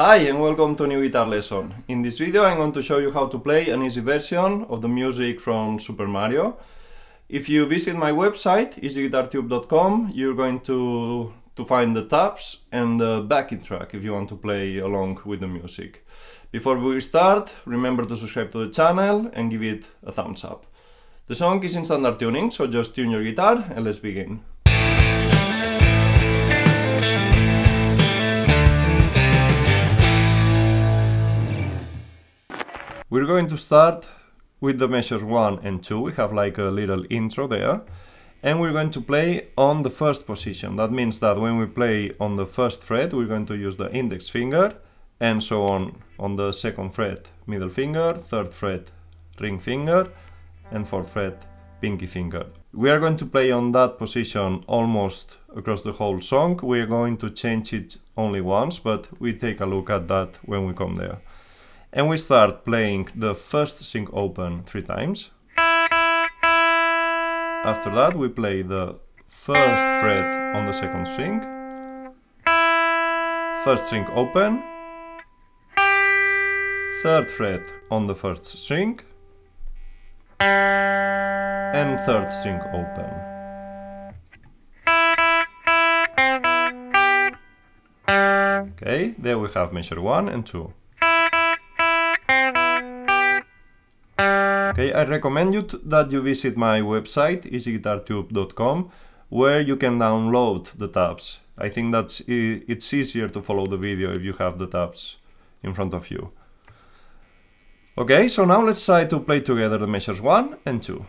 Hi and welcome to a new guitar lesson. In this video I'm going to show you how to play an easy version of the music from Super Mario. If you visit my website, easyguitartube.com, you're going to find the tabs and the backing track if you want to play along with the music. Before we start, remember to subscribe to the channel and give it a thumbs up. The song is in standard tuning, so just tune your guitar and let's begin. We're going to start with the measures 1 and 2, we have like a little intro there. And we're going to play on the first position. That means that when we play on the first fret, we're going to use the index finger, and so on the second fret, middle finger, third fret, ring finger, and fourth fret, pinky finger. We are going to play on that position almost across the whole song. We're going to change it only once, but we take a look at that when we come there. And we start playing the first string open 3 times. After that we play the first fret on the second string, first string open, third fret on the first string, and third string open. Okay, there we have measure 1 and 2. Okay, I recommend you that you visit my website, easyguitartube.com, where you can download the tabs. I think it's easier to follow the video if you have the tabs in front of you. Okay, so now let's try to play together the measures 1 and 2.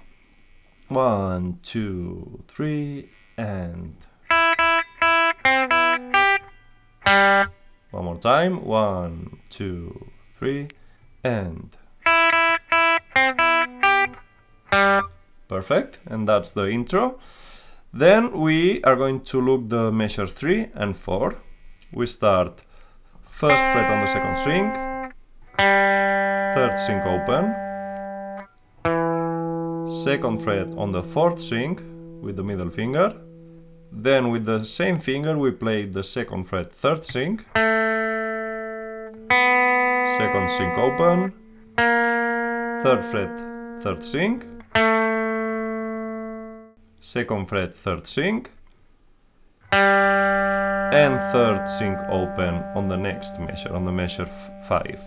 1, 2, 3, and... One more time. 1, 2, 3, and... Perfect, and that's the intro. Then we are going to look the measure 3 and 4. We start first fret on the second string, third string open, second fret on the fourth string with the middle finger. Then with the same finger we play the second fret, third string, second string open, third fret, third string, second fret, third string, and third string open on the next measure, on the measure 5.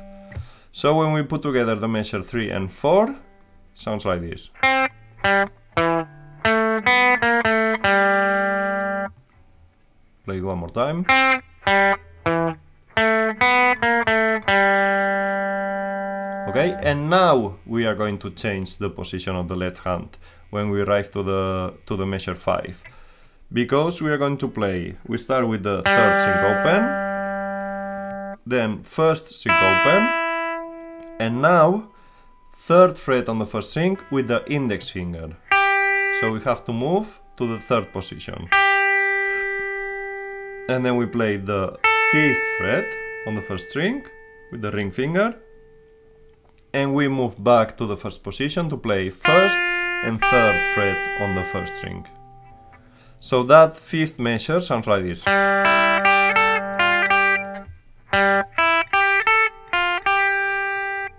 So when we put together the measure 3 and 4, sounds like this. Play it one more time. Okay, and now we are going to change the position of the left hand when we arrive to the measure 5, because we are going to play. We start with the third string open, then first string open, and now third fret on the first string with the index finger. So we have to move to the third position, and then we play the 5th fret on the first string with the ring finger, and we move back to the first position to play first and third fret on the first string. So that 5th measure sounds like this.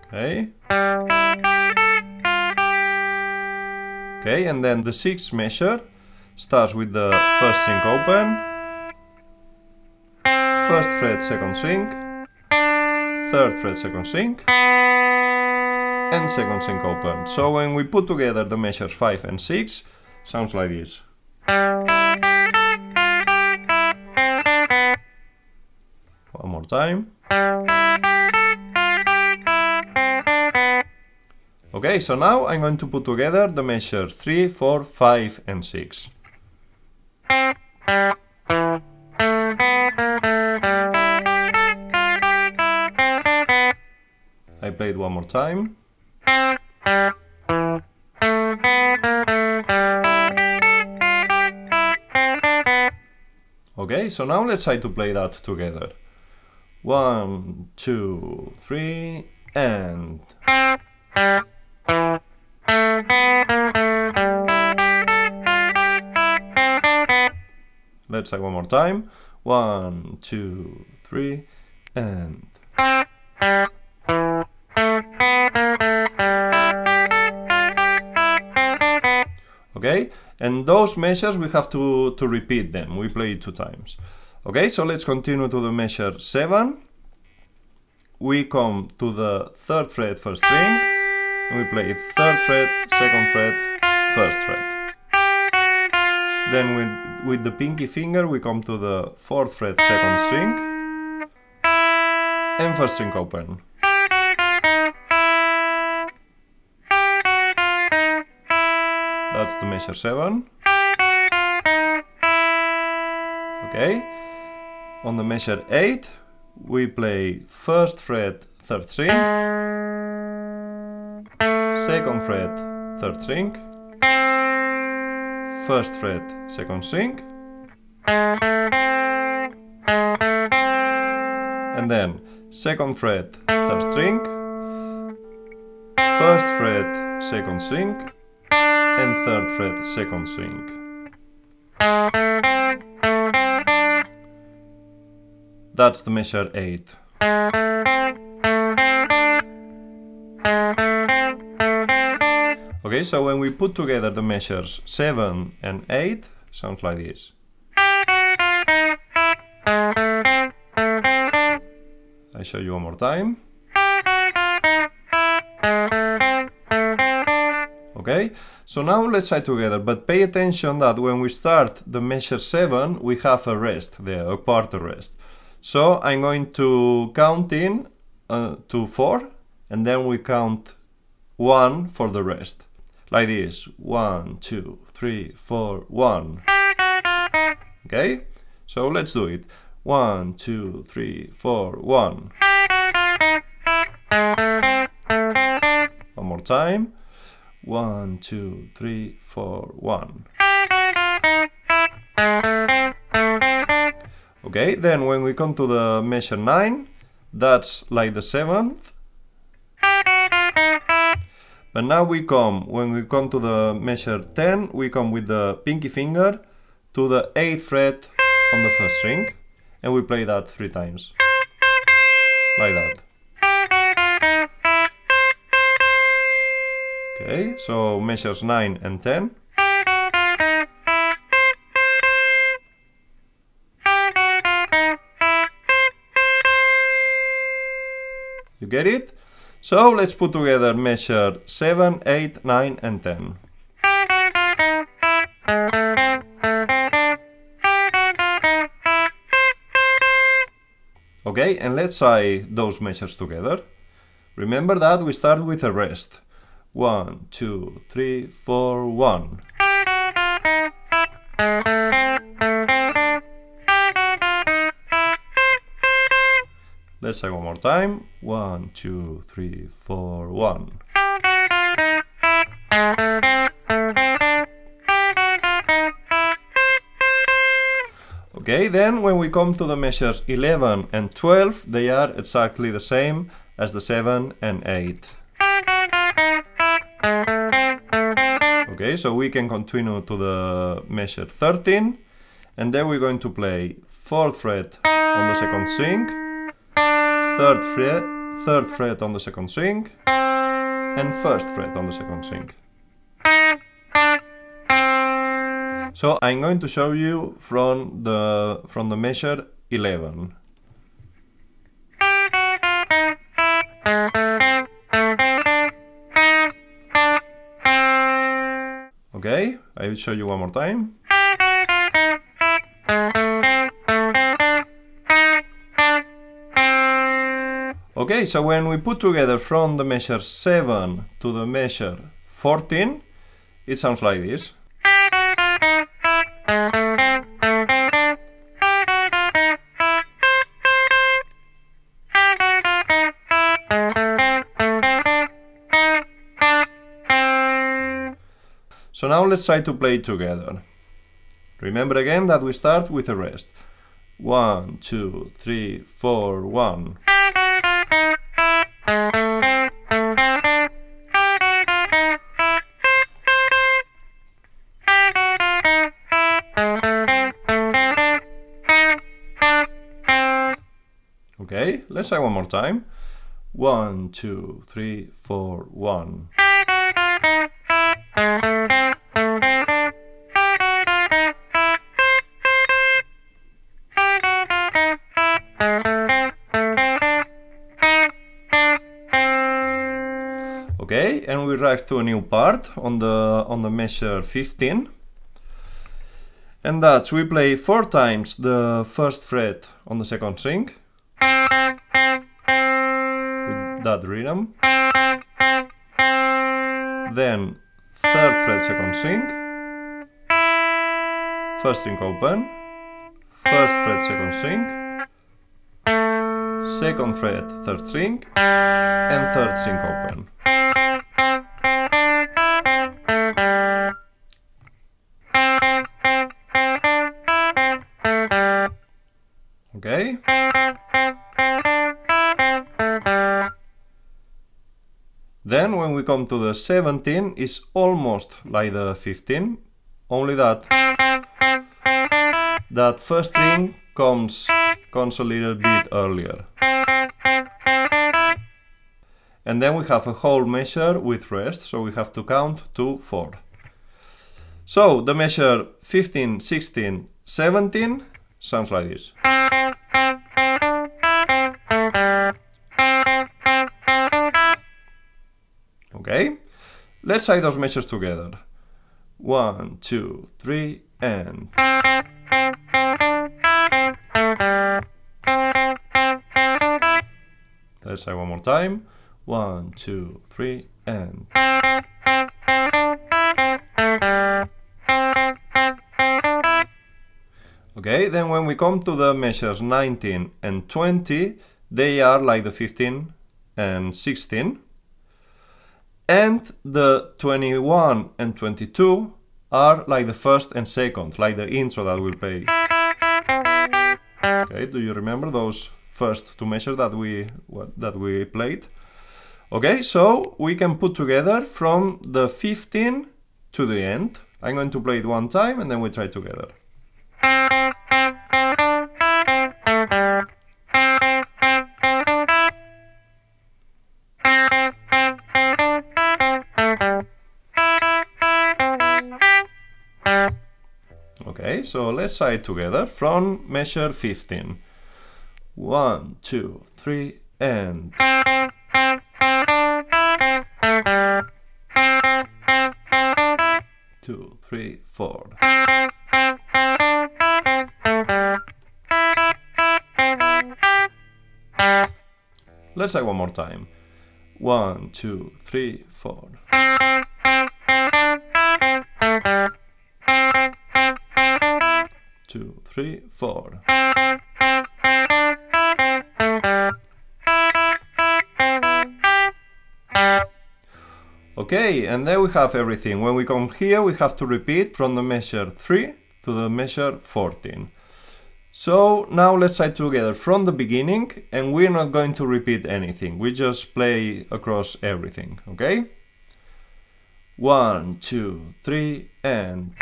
Okay. Okay, and then the 6th measure starts with the first string open, first fret, second string, third fret, second string, and second string open. So when we put together the measures 5 and 6, sounds like this. One more time. Okay, so now I'm going to put together the measures 3, 4, 5, and 6. I play it one more time. Okay, so now let's try to play that together. 1, 2, 3, and... Let's try one more time. 1, 2, 3, and... Okay, and those measures we have to repeat them. We play it 2 times. Okay, so let's continue to the measure 7. We come to the 3rd fret, 1st string, and we play 3rd fret, 2nd fret, 1st fret. Then with the pinky finger we come to the 4th fret, 2nd string, and 1st string open. That's the measure 7. Okay, on the measure 8 we play 1st fret, 3rd string, 2nd fret, 3rd string, 1st fret, 2nd string, and then 2nd fret, 3rd string, 1st fret, 2nd string, and 3rd fret, 2nd string. That's the measure 8. Okay, so when we put together the measures 7 and 8, sounds like this. I show you one more time. Okay, so now let's try together, but pay attention that when we start the measure 7, we have a rest there, a quarter rest. So I'm going to count in to 4, and then we count 1 for the rest. Like this, 1, 2, 3, 4, 1. Okay, so let's do it. 1, 2, 3, 4, 1. One more time. 1, 2, 3, 4, 1. Okay, then when we come to the measure 9, that's like the 7th. But now when we come to the measure 10, we come with the pinky finger to the 8th fret on the 1st string, and we play that 3 times. Like that. Okay, so measures 9 and 10. You get it? So let's put together measure 7, 8, 9 and 10. Okay, and let's try those measures together. Remember that we start with a rest. 1, 2, 3, 4, 1. Let's try one more time. 1, 2, 3, 4, 1. Okay, then when we come to the measures 11 and 12, they are exactly the same as the 7 and 8. Okay, so we can continue to the measure 13, and then we're going to play 4th fret on the 2nd string, 3rd fret on the 2nd string, and 1st fret on the 2nd string. So I'm going to show you from the measure 11. Okay, I will show you one more time. Okay, so when we put together from the measure 7 to the measure 14, it sounds like this. So now let's try to play it together. Remember again that we start with a rest. 1, 2, 3, 4, 1. Okay, let's try one more time. 1, 2, 3, 4, 1. Okay, and we arrive to a new part on the measure 15. And that's, we play 4 times the first fret on the second string with that rhythm. Then 3rd fret second string, 1st string open, 1st fret second string, 2nd fret 3rd string, and 3rd string open. Okay. Then when we come to the 17, it's almost like the 15, only that first string comes a little bit earlier. And then we have a whole measure with rest, so we have to count to 4. So the measure 15, 16, 17 sounds like this. Okay, let's say those measures together. 1, 2, 3, and. Let's say one more time. 1, 2, 3, and. Okay, then when we come to the measures 19 and 20, they are like the 15 and 16. And the 21 and 22 are like the first and second, like the intro that we'll play. Okay, do you remember those first 2 measures that we played? Okay, so we can put together from the 15 to the end. I'm going to play it one time and then we try together. Okay, so let's try it together from measure 15. 1, 2, 3, and. 2, 3, 4. Let's try one more time. 1, 2, 3, 4. Two, 3, 4. Okay, and there we have everything. When we come here, we have to repeat from the measure 3 to the measure 14. So now let's try together from the beginning, and we're not going to repeat anything. We just play across everything, okay? 1, 2, 3, and.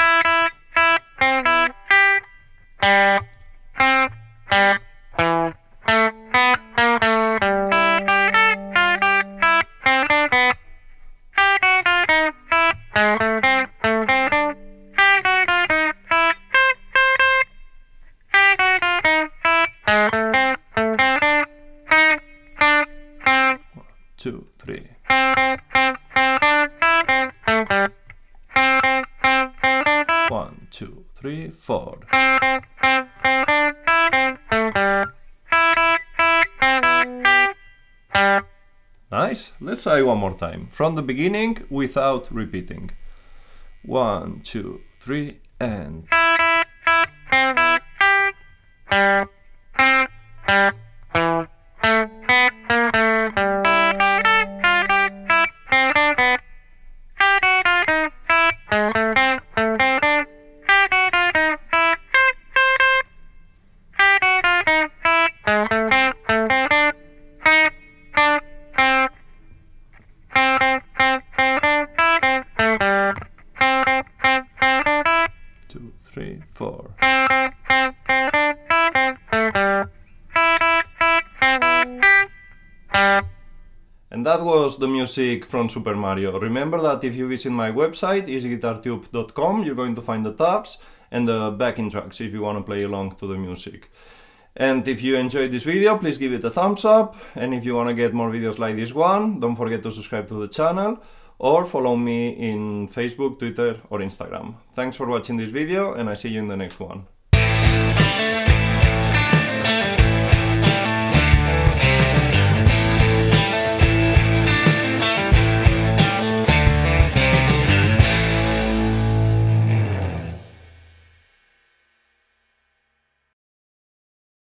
Two, 3. 1, 2, 3, 4. Nice. Let's try one more time. From the beginning without repeating. 1, 2, 3, and. Two, 3, 4. was the music from Super Mario. Remember that if you visit my website, easyguitartube.com, you're going to find the tabs and the backing tracks if you want to play along to the music. And if you enjoyed this video, please give it a thumbs up, and if you want to get more videos like this one, don't forget to subscribe to the channel or follow me in Facebook, Twitter or Instagram. Thanks for watching this video, and I see you in the next one.